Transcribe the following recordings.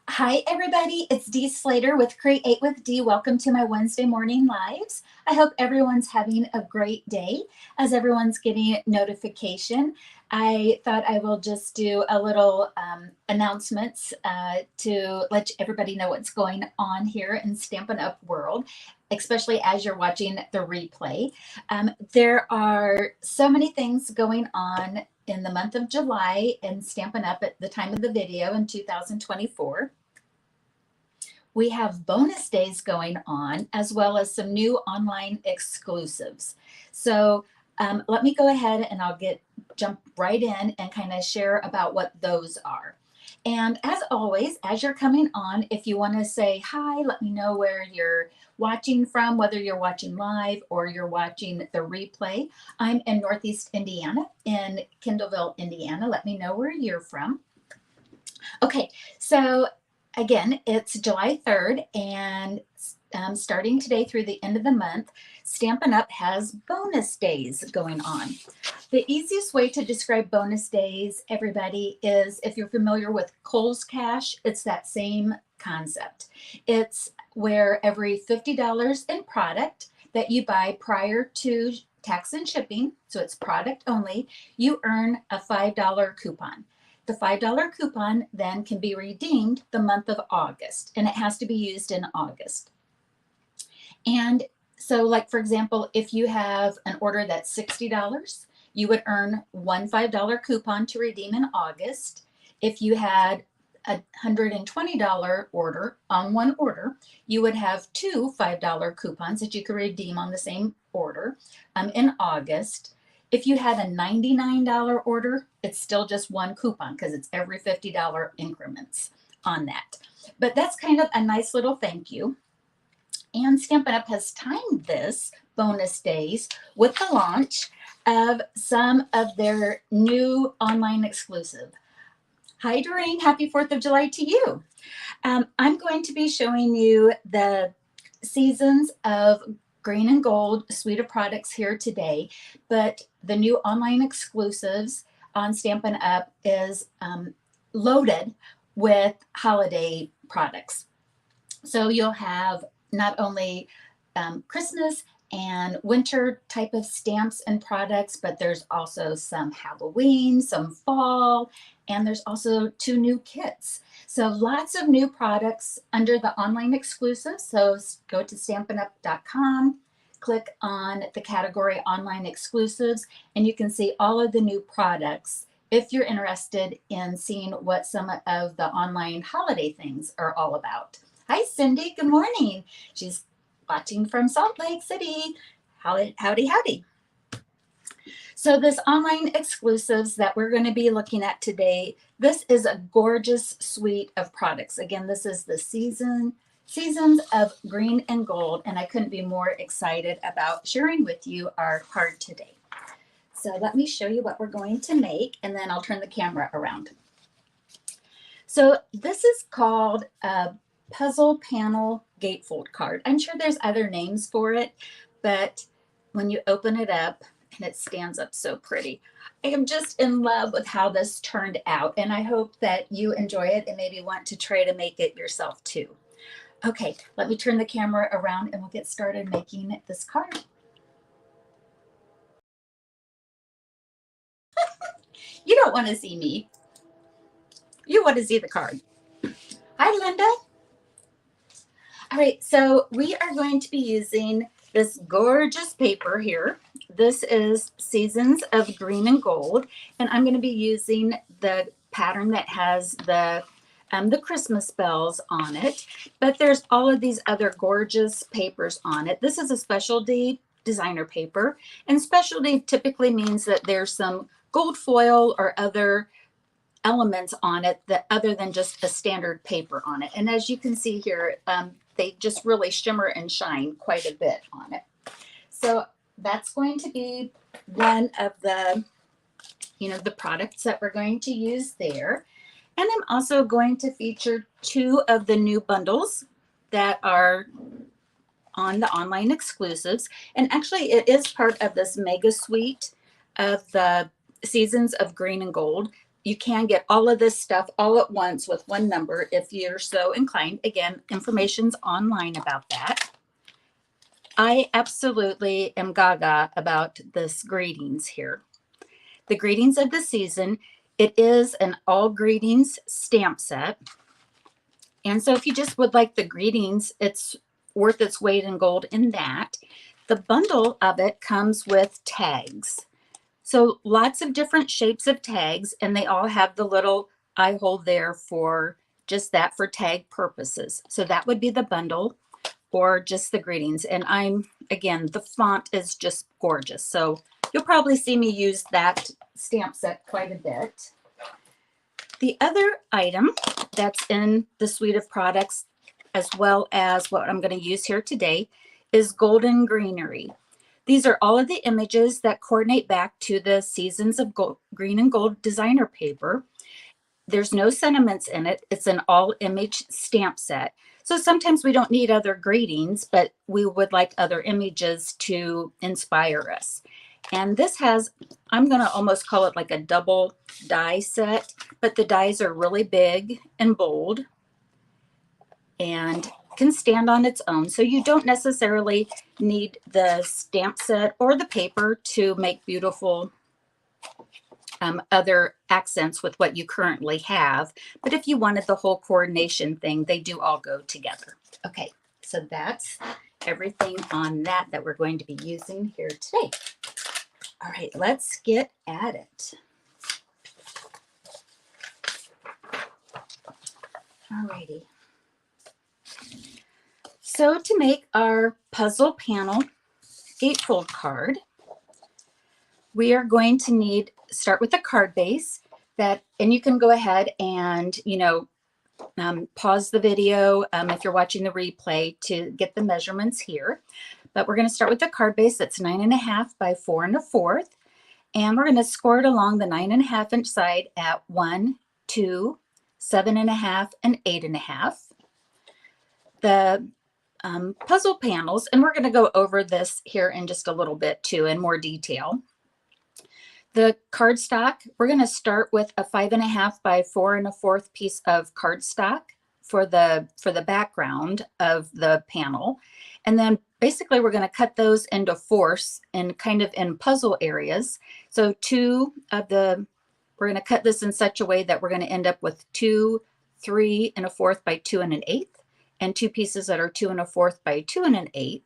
Hi, everybody. It's Dee Slater with Create with Dee. Welcome to my Wednesday morning lives. I hope everyone's having a great day as everyone's getting notification. I thought I will just do a little announcements to let everybody know what's going on here in Stampin' Up! World, especially as you're watching the replay. There are so many things going on in the month of July in Stampin' Up! At the time of the video in 2024. We have bonus days going on, as well as some new online exclusives. So let me go ahead and I'll jump right in and kind of share about what those are. And as always, as you're coming on, if you want to say hi, let me know where you're watching from, whether you're watching live or you're watching the replay. I'm in Northeast Indiana, in Kendallville, Indiana. Let me know where you're from. Okay, so again, it's July 3rd, and starting today through the end of the month, Stampin' Up! Has bonus days going on. The easiest way to describe bonus days, everybody, is if you're familiar with Kohl's Cash, it's that same concept. It's where every $50 in product that you buy prior to tax and shipping, so it's product only, you earn a $5 coupon. The $5 coupon then can be redeemed the month of August, and it has to be used in August. And so, like, for example, if you have an order that's $60, you would earn one $5 coupon to redeem in August. If you had a $120 order on one order, you would have two $5 coupons that you could redeem on the same order in August. If you had a $99 order, it's still just one coupon because it's every $50 increments on that. But that's kind of a nice little thank you. And Stampin' Up! Has timed this bonus days with the launch of some of their new online exclusive. Hi, Doreen. Happy 4th of July to you. I'm going to be showing you the Seasons of Green and Gold suite of products here today, but the new online exclusives on Stampin' Up! Is loaded with holiday products. So you'll have not only Christmas and winter type of stamps and products, but there's also some Halloween, some fall, and there's also 2 new kits. So lots of new products under the online exclusives. So go to stampinup.com, click on the category online exclusives, and you can see all of the new products if you're interested in seeing what some of the online holiday things are all about. Hi, Cindy. Good morning. She's watching from Salt Lake City. Howdy, howdy, howdy. So this online exclusives that we're going to be looking at today, this is a gorgeous suite of products. Again, this is the Seasons of Green and Gold, and I couldn't be more excited about sharing with you our card today. So let me show you what we're going to make, and then I'll turn the camera around. So this is called a Puzzle Panel Gatefold card. I'm sure there's other names for it, but when you open it up, and it stands up so pretty. I am just in love with how this turned out, and I hope that you enjoy it and maybe want to try to make it yourself too. Okay, let me turn the camera around and we'll get started making this card. You don't want to see me. You want to see the card. Hi, Linda. All right, so we are going to be using this gorgeous paper here. This is Seasons of Green and Gold, and I'm going to be using the pattern that has the Christmas bells on it, but there's all of these other gorgeous papers on it. This is a specialty designer paper, and specialty typically means that there's some gold foil or other elements on it that other than just a standard paper on it. And as you can see here, they just really shimmer and shine quite a bit on it. So that's going to be one of the, the products that we're going to use there. And I'm also going to feature 2 of the new bundles that are on the online exclusives. And actually it is part of this mega suite of the Seasons of Green and Gold. you can get all of this stuff all at once with one number if you're so inclined. Again, information's online about that. I absolutely am gaga about this greetings here. The greetings of the season. It is an all greetings stamp set. And so if you just would like the greetings, it's worth its weight in gold in that. The bundle of it comes with tags. So lots of different shapes of tags, and they all have the little eye hole there for just that, for tag purposes. So that would be the bundle or just the greetings. And again, the font is just gorgeous. So you'll probably see me use that stamp set quite a bit. The other item that's in the suite of products, as well as what I'm going to use here today, is golden greenery. These are all of the images that coordinate back to the seasons of green and gold designer paper. There's no sentiments in it. It's an all image stamp set. So sometimes we don't need other greetings, but we would like other images to inspire us. And this has, I'm going to almost call it like a double die set, but the dies are really big and bold and can stand on its own. So you don't necessarily need the stamp set or the paper to make beautiful other accents with what you currently have. But if you wanted the whole coordination thing, they do all go together. Okay, so that's everything on that we're going to be using here today. All right, let's get at it. All righty. So to make our puzzle panel gatefold card, we are going to start with a card base and you can go ahead and, pause the video if you're watching the replay to get the measurements here. But we're going to start with the card base that's 9.5 by 4 1/4. And we're going to score it along the 9.5 inch side at 1, 2, 7.5, and 8.5. The puzzle panels, and we're going to go over this here in just a little bit too in more detail. The cardstock, we're going to start with a 5.5 by 4 1/4 piece of cardstock for the background of the panel. And then basically we're going to cut those into fourths and kind of in puzzle areas. So we're going to cut this in such a way that we're going to end up with 2 3 1/4 by 2 1/8, and 2 pieces that are 2 1/4 by 2 1/8.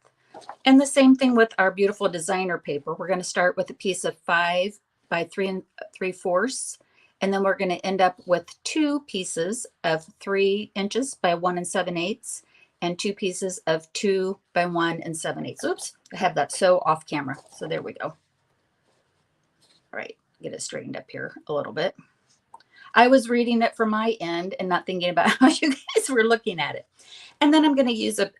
And the same thing with our beautiful designer paper. We're going to start with a piece of 5 by 3 3/4, and then we're going to end up with 2 pieces of 3 inches by 1 7/8, and 2 pieces of 2 by 1 7/8. Oops, I have that so off camera. So there we go. All right, get it straightened up here a little bit. I was reading it from my end and not thinking about how you guys were looking at it. And then I'm going to use a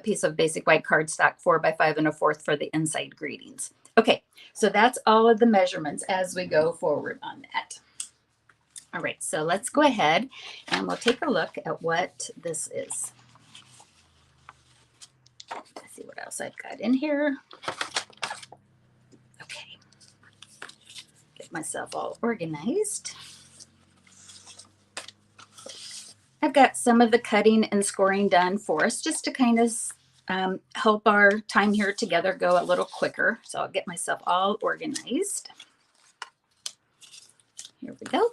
piece of basic white cardstock 4 by 5 1/4 for the inside greetings. Okay, so that's all of the measurements as we go forward on that. All right, so let's go ahead and we'll take a look at what this is. Let's see what else I've got in here. Okay, get myself all organized. I've got some of the cutting and scoring done for us just to kind of help our time here together go a little quicker. So I'll get myself all organized. Here we go.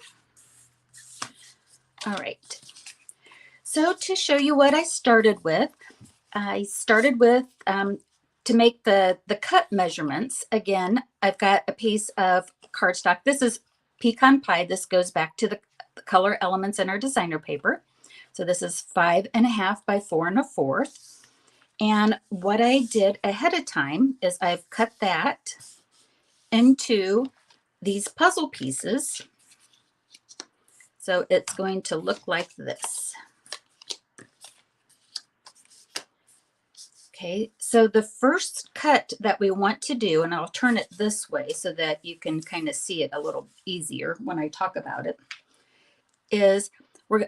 All right. So to show you what I started with to make the cut measurements. Again, I've got a piece of cardstock. This is pecan pie. This goes back to the color elements in our designer paper. So this is 5.5 by 4 1/4. And what I did ahead of time is I've cut that into these puzzle pieces. So it's going to look like this. Okay, so the first cut that we want to do, and I'll turn it this way so that you can kind of see it a little easier when I talk about it, is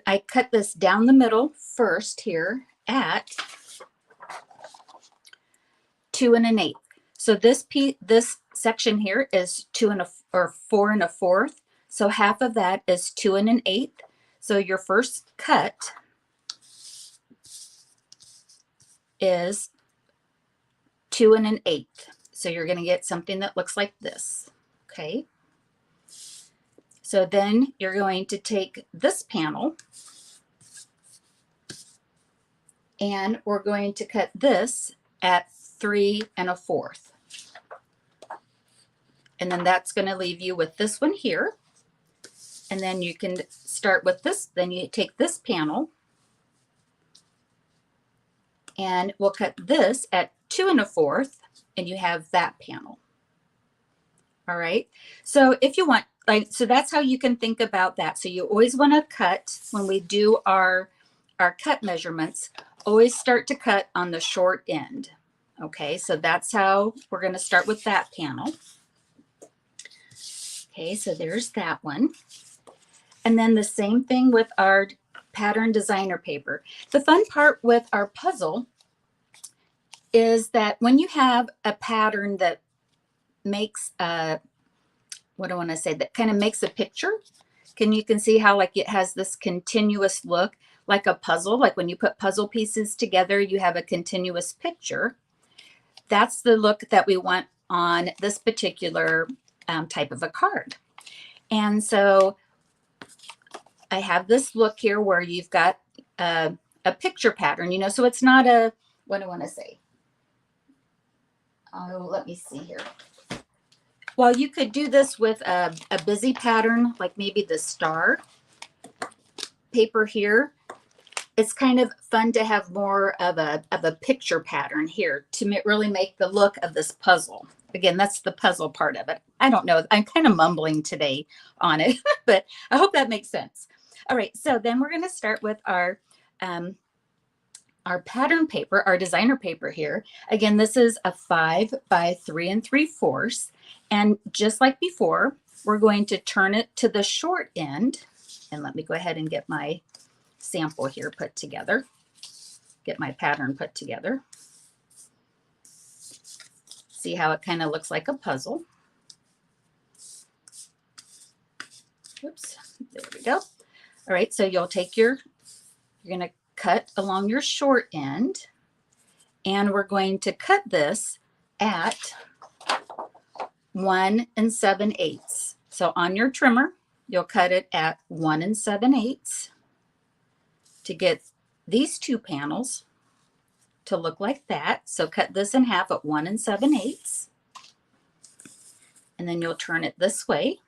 I cut this down the middle first here at 2 1/8. So this section here is 4 1/4. So half of that is 2 1/8. So your first cut is 2 1/8. So you're going to get something that looks like this. Okay. So then you're going to take this panel and we're going to cut this at 3 1/4. And then that's going to leave you with this one here. And then you can start with this. Then you take this panel and we'll cut this at 2 1/4 and you have that panel. All right. So if you want, like, so that's how you can think about that. So you always want to cut when we do our cut measurements, always start to cut on the short end. Okay. So that's how we're going to start with that panel. Okay. So there's that one. And then the same thing with our pattern designer paper. The fun part with our puzzle is that when you have a pattern that makes what do I want to say, that kind of makes a picture, you can see how like it has this continuous look like a puzzle. Like when you put puzzle pieces together, you have a continuous picture. That's the look that we want on this particular type of a card. And so I have this look here where you've got a picture pattern, you know, so it's not a, what do I want to say? Oh, let me see here. Well, you could do this with a busy pattern, like maybe the star paper here. It's kind of fun to have more of a picture pattern here to really make the look of this puzzle. Again, that's the puzzle part of it. I don't know. I'm kind of mumbling today on it, but I hope that makes sense. All right. So then we're going to start with our pattern paper, our designer paper here. Again, this is a 5 by 3 3/4. And just like before, we're going to turn it to the short end. And let me go ahead and get my sample here put together, get my pattern put together. See how it kind of looks like a puzzle. Oops, there we go. All right, so you'll take you're going to cut along your short end, and we're going to cut this at 1 7/8. So on your trimmer, you'll cut it at 1 7/8 to get these two panels to look like that. So cut this in half at 1 7/8. And then you'll turn it this way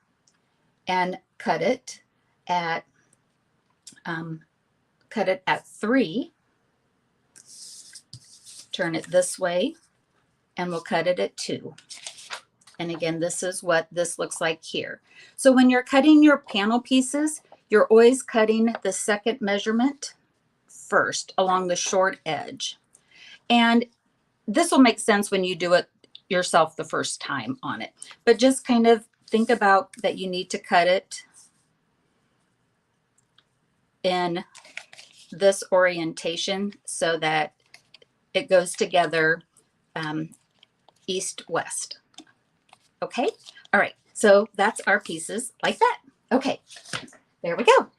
and cut it at 3. Turn it this way and we'll cut it at 2. And again, this is what this looks like here. So when you're cutting your panel pieces, you're always cutting the second measurement first along the short edge. And this will make sense when you do it yourself the first time on it. But just kind of think about that you need to cut it in this orientation so that it goes together east-west. Okay, all right, so that's our pieces like that. Okay, there we go. All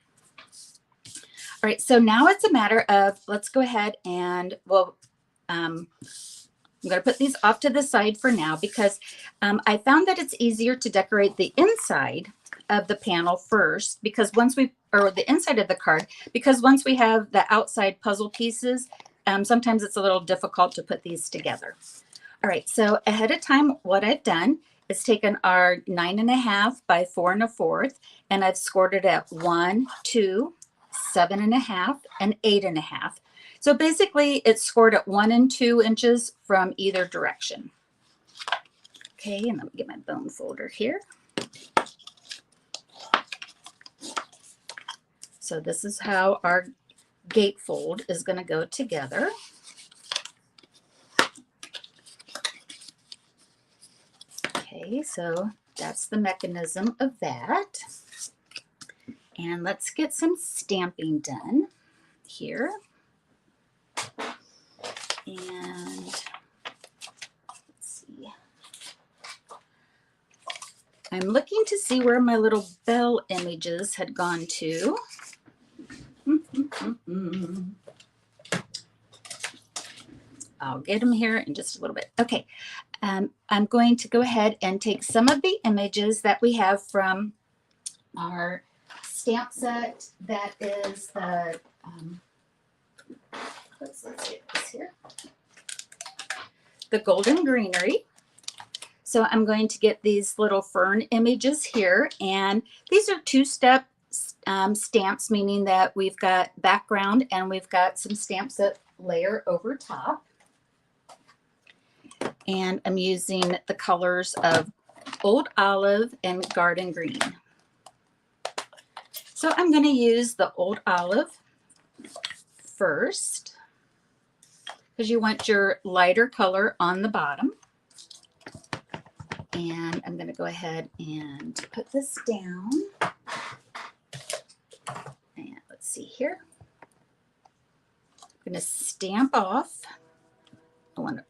right, so now it's a matter of, let's go ahead and I'm going to put these off to the side for now because I found that it's easier to decorate the inside of the panel first because or the inside of the card, because once we have the outside puzzle pieces, sometimes it's a little difficult to put these together. All right, so ahead of time, what I've done is taken our 9 1/2 by 4 1/4, and I've scored it at 1, 2, 7 1/2, and 8 1/2. So basically it's scored at 1 and 2 inches from either direction. Okay, and let me get my bone folder here. So this is how our gatefold is going to go together. Okay, so that's the mechanism of that. And let's get some stamping done here. And let's see. I'm looking to see where my little bell images had gone to. I'll get them here in just a little bit. Okay, I'm going to go ahead and take some of the images that we have from our stamp set that is the, let's get this here, the Golden Greenery. So I'm going to get these little fern images here, and these are two-step stamps, meaning that we've got background and we've got some stamps that layer over top. And I'm using the colors of Old Olive and Garden Green. So I'm going to use the Old Olive first, because you want your lighter color on the bottom. And I'm going to go ahead and put this down. And let's see here. I'm going to stamp off. I want it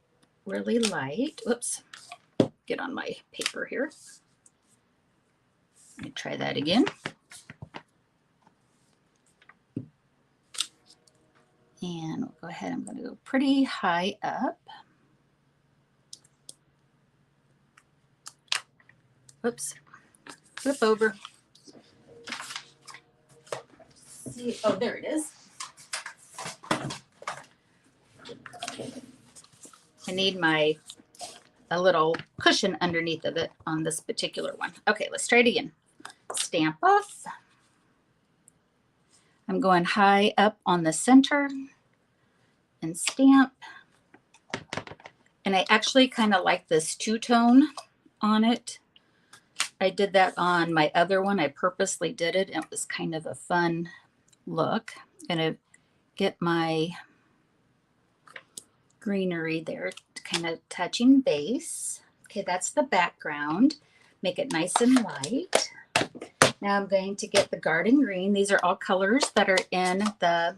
really light. Whoops. Get on my paper here. Let me try that again. And we'll go ahead. I'm going to go pretty high up. Whoops. Flip over. See, oh, there it is. I need a little cushion underneath of it on this particular one. Okay, let's try it again. Stamp off. I'm going high up on the center and stamp. And I actually kind of like this two-tone on it. I did that on my other one. I purposely did it. It was kind of a fun look. I'm going to get my greenery there, kind of touching base. Okay, that's the background. Make it nice and light. Now I'm going to get the garden green. These are all colors that are in the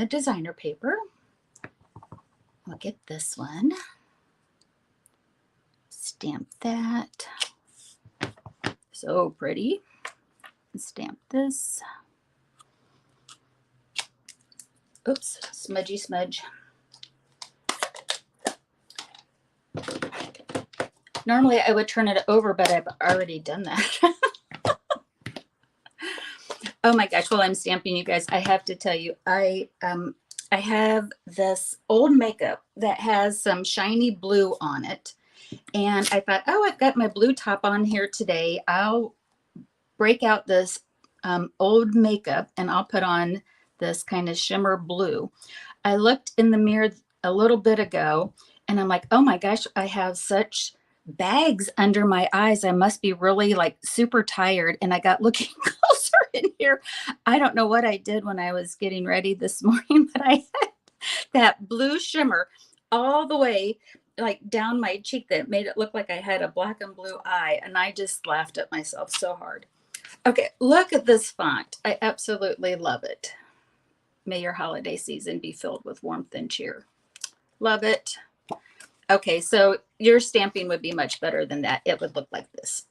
designer paper. I'll get this one. Stamp that. So pretty. Stamp this. Oops, smudgy smudge. Normally I would turn it over, but I've already done that. Oh my gosh, while I'm stamping, you guys, I have to tell you, I have this old makeup that has some shiny blue on it. And I thought, oh, I've got my blue top on here today. I'll break out this old makeup and I'll put on this kind of shimmer blue. I looked in the mirror a little bit ago and I'm like, oh my gosh, I have such bags under my eyes. I must be really like super tired. And I got looking closer in here. I don't know what I did when I was getting ready this morning, but I had that blue shimmer all the way like down my cheek that made it look like I had a black and blue eye. And I just laughed at myself so hard. Okay, look at this font. I absolutely love it. May your holiday season be filled with warmth and cheer. Love it. Okay, so your stamping would be much better than that. It would look like this.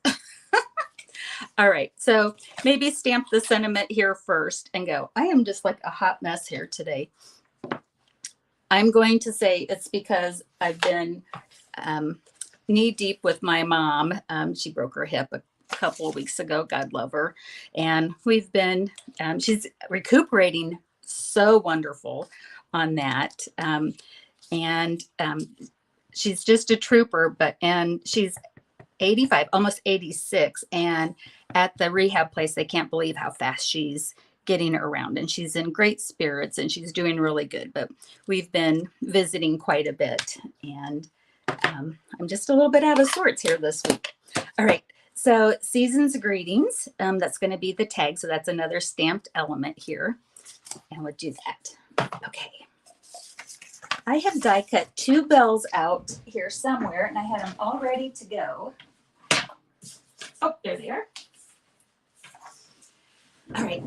All right, so maybe stamp the sentiment here first and go, I am just like a hot mess here today. I'm going to say it's because I've been knee deep with my mom. She broke her hip a couple of weeks ago, God love her. And we've been, she's recuperating so wonderful on that. She's just a trooper, and she's 85, almost 86. And at the rehab place, they can't believe how fast she's getting around, and she's in great spirits and she's doing really good. But we've been visiting quite a bit, and I'm just a little bit out of sorts here this week. All right. So season's greetings, that's going to be the tag. So that's another stamped element here. And we'll do that. Okay. I have die cut 2 bells out here somewhere, and I had them all ready to go. Oh, there they are. All right.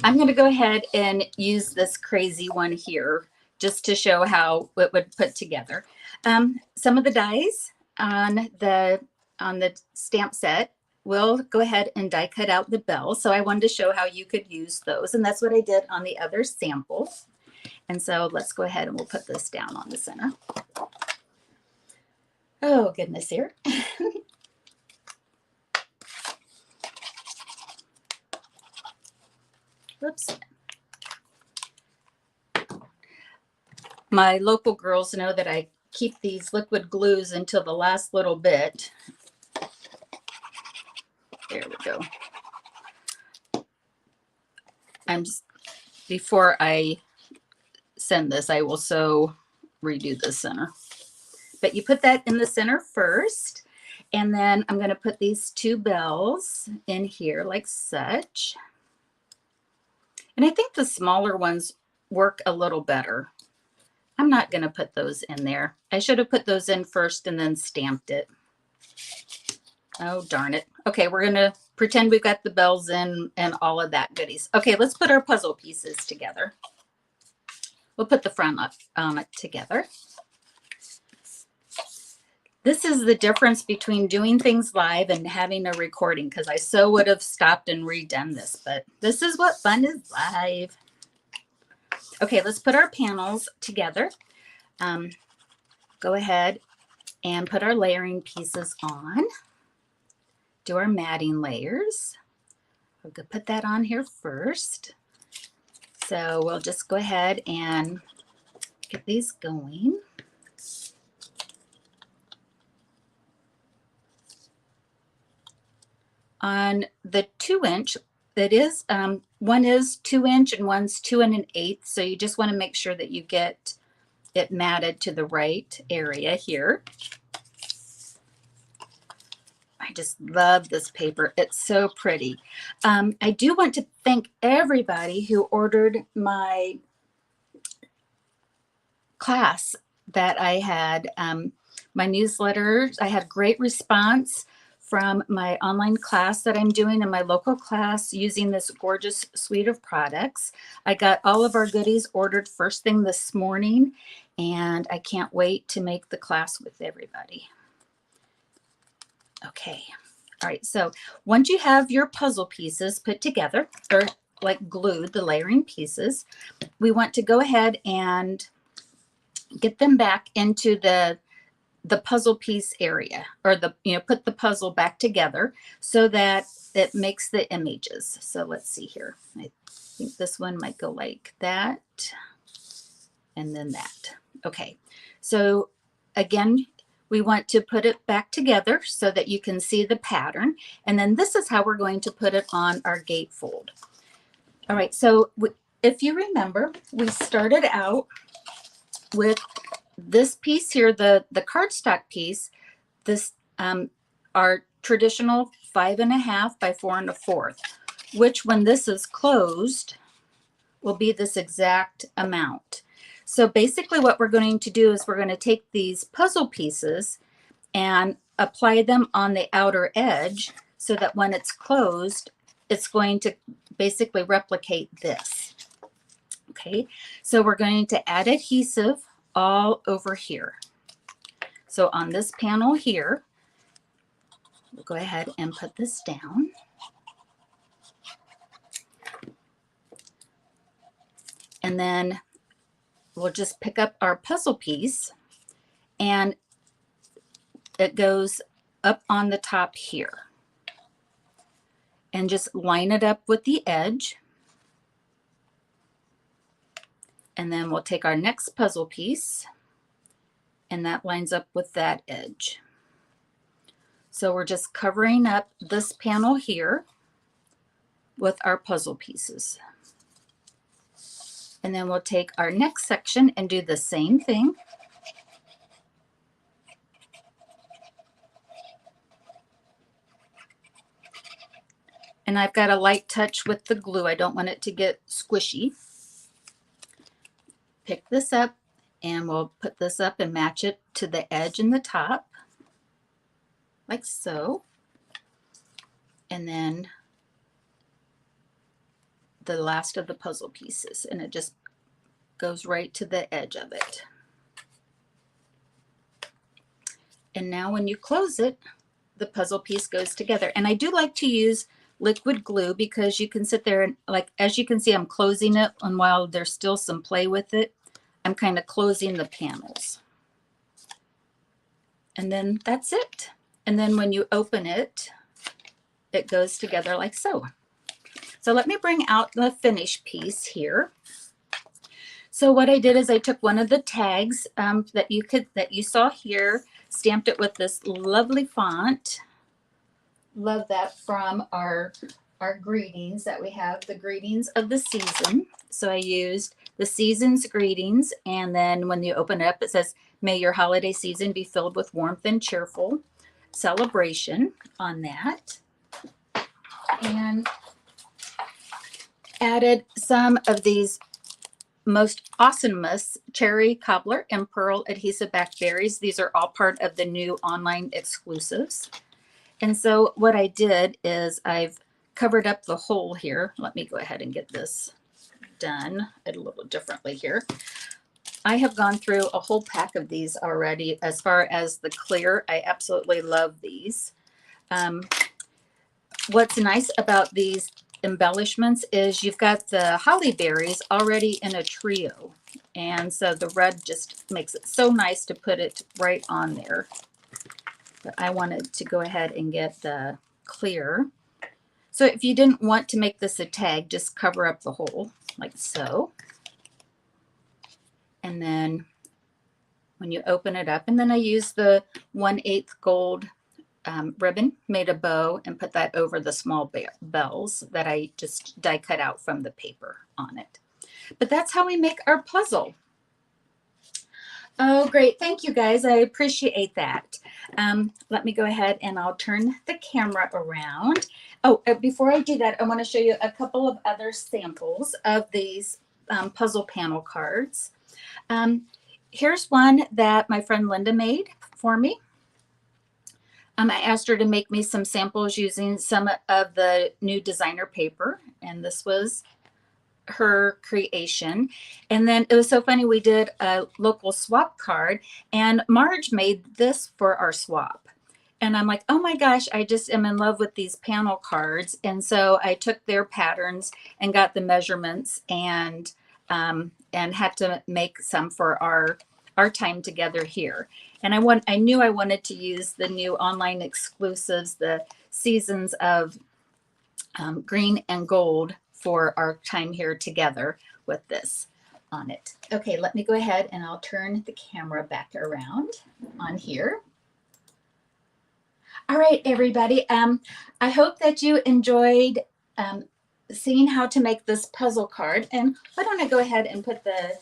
I'm going to go ahead and use this crazy one here just to show how it would put together. Some of the dies on the on the stamp set, we'll go ahead and die cut out the bells. So I wanted to show how you could use those. And that's what I did on the other sample. And so let's go ahead and we'll put this down on the center. Oh, goodness here. Whoops. My local girls know that I keep these liquid glues until the last little bit. There we go. Before I send this, I will redo the center. But you put that in the center first, and then I'm going to put these two bells in here like such. And I think the smaller ones work a little better. I'm not going to put those in there. I should have put those in first and then stamped it. Oh, darn it. Okay, we're going to pretend we've got the bells in and all of that goodies. Okay, let's put our puzzle pieces together. We'll put the front on it together. This is the difference between doing things live and having a recording, because I so would have stopped and redone this, but this is what fun is live. Okay, let's put our panels together. Go ahead and put our layering pieces on. Do our matting layers. We'll go put that on here first. So we'll just go ahead and get these going. On the 2-inch, that is, one is 2-inch and one's 2 1/8. So you just want to make sure that you get it matted to the right area here. I just love this paper. It's so pretty. I do want to thank everybody who ordered my class that I had, my newsletters. I had great response from my online class that I'm doing in my local class using this gorgeous suite of products. I got all of our goodies ordered first thing this morning, and I can't wait to make the class with everybody. Okay. All right. So once you have your puzzle pieces put together, or like glued, the layering pieces, we want to go ahead and get them back into the puzzle piece area, or put the puzzle back together so that it makes the images. So let's see here. I think this one might go like that, and then that. Okay. So again, we want to put it back together so that you can see the pattern. And then this is how we're going to put it on our gatefold. All right. So if you remember, we started out with this piece here, the cardstock piece, this our traditional 5.5 by 4 1/4, which when this is closed will be this exact amount. So basically what we're going to do is we're going to take these puzzle pieces and apply them on the outer edge so that when it's closed, it's going to basically replicate this. Okay, so we're going to add adhesive all over here. So on this panel here, we'll go ahead and put this down. And then we'll just pick up our puzzle piece, and it goes up on the top here. And just line it up with the edge. And then we'll take our next puzzle piece, and that lines up with that edge. So we're just covering up this panel here with our puzzle pieces. And then we'll take our next section and do the same thing. And I've got a light touch with the glue. I don't want it to get squishy. Pick this up, and we'll put this up and match it to the edge and the top, like so. And then the last of the puzzle pieces, and it just goes right to the edge of it. And now when you close it, the puzzle piece goes together. And I do like to use liquid glue because you can sit there and, like, as you can see, I'm closing it, and while there's still some play with it, I'm kind of closing the panels. And then that's it. And then when you open it, it goes together like so. So let me bring out the finished piece here. So what I did is I took one of the tags that you saw here, stamped it with this lovely font. Love that, from our greetings that we have, the greetings of the season. So I used the season's greetings, and then when you open it up, it says, "May your holiday season be filled with warmth and cheerful celebration" on that. And added some of these most awesomest cherry cobbler and pearl adhesive back berries. These are all part of the new online exclusives. And so what I did is I've covered up the hole here. Let me go ahead and get this done a little differently here. I have gone through a whole pack of these already. As far as the clear, I absolutely love these. What's nice about these embellishments is you've got the holly berries already in a trio, and so the red just makes it so nice to put it right on there. But I wanted to go ahead and get the clear. So if you didn't want to make this a tag, just cover up the hole like so. And then when you open it up, and then I use the 1/8 gold ribbon, made a bow, and put that over the small bells that I just die cut out from the paper on it. But that's how we make our puzzle. Oh, great. Thank you, guys. I appreciate that. Let me go ahead and I'll turn the camera around. Oh, before I do that, I want to show you a couple of other samples of these puzzle panel cards. Here's one that my friend Linda made for me. I asked her to make me some samples using some of the new designer paper, and this was her creation. And then it was so funny, we did a local swap card, and Marge made this for our swap. And I'm like, oh my gosh, I just am in love with these panel cards. And so I took their patterns and got the measurements, and had to make some for our time together here. And I knew I wanted to use the new online exclusives, the seasons of green and gold, for our time here together with this on it. Okay, let me go ahead and I'll turn the camera back around on here. All right, everybody. I hope that you enjoyed seeing how to make this puzzle card. And why don't I go ahead and put the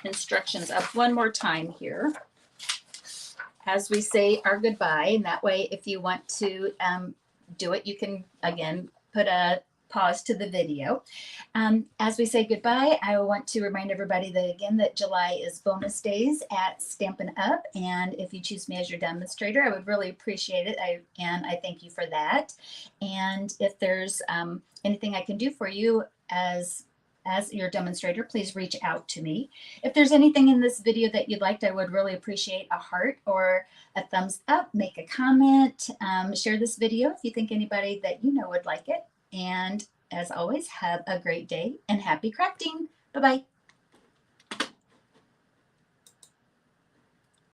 instructions up one more time here as we say our goodbye. And that way, if you want to do it, you can, again, put a pause to the video. As we say goodbye, I want to remind everybody that, again, that July is bonus days at Stampin' Up! And if you choose me as your demonstrator, I would really appreciate it. I thank you for that. And if there's anything I can do for you as your demonstrator, please reach out to me. If there's anything in this video that you'd like, I would really appreciate a heart or a thumbs up. Make a comment, share this video if you think anybody that you know would like it. And as always, have a great day and happy crafting. Bye-bye.